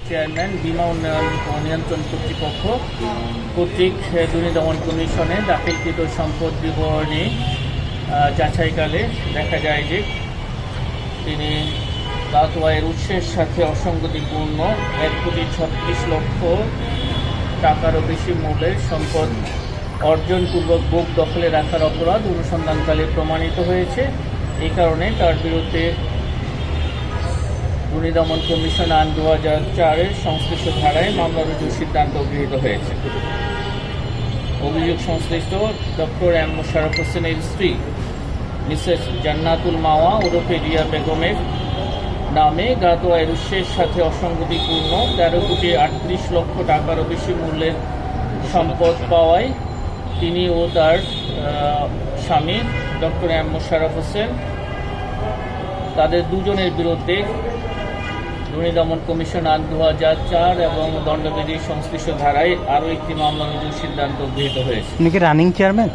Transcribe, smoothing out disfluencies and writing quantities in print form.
Chairman বীমা উন্নয়ন ও নিয়ন্ত্রণ কর্তৃপক্ষ কর্তৃক দুর্নীতি দমন কমিশনে দাখিলকৃত সম্পদ বিবরণী যাচাইকালে দেখা যায় যে তিনি গাতওয়ায়ের উৎসের সাথে অসঙ্গতিপূর্ণ 1,36,00,000 টাকারও বেশি মূল্যের সম্পদ অর্জনপূর্বক বুক দখলে রাখার অপরাধ অনুসন্ধানকালে প্রমাণিত হয়েছে। এই কারণে তার বিরুদ্ধে দুর্নীতি দমন কমিশন আইন 2004-এর সংশ্লিষ্ট ধারায় মামলা রুজুর সিদ্ধান্ত গৃহীত হয়েছে। অভিযোগ সংশ্লিষ্ট ডক্টর এম মোশাররফ হোসেনের স্ত্রী মিসেস জান্নাতুল মাওয়া ওরফে রিয়া বেগমের নামে গাতওয়ায়ের উৎসের সাথে অসঙ্গতিপূর্ণ 13,38,00,000 টাকারও বেশি মূল্যের সম্পদ পাওয়ায় তিনি ও তার স্বামী ডক্টর এম মোশাররফ হোসেন তাদের দুজনের বিরুদ্ধে দুর্নীতি দমন কমিশন আইন 2004 এবং দণ্ডবিধির সংশ্লিষ্ট ধারায় আরও একটি মামলা রুজুর সিদ্ধান্ত গৃহীত হয়েছে। উনি কি রানিং চেয়ারম্যান?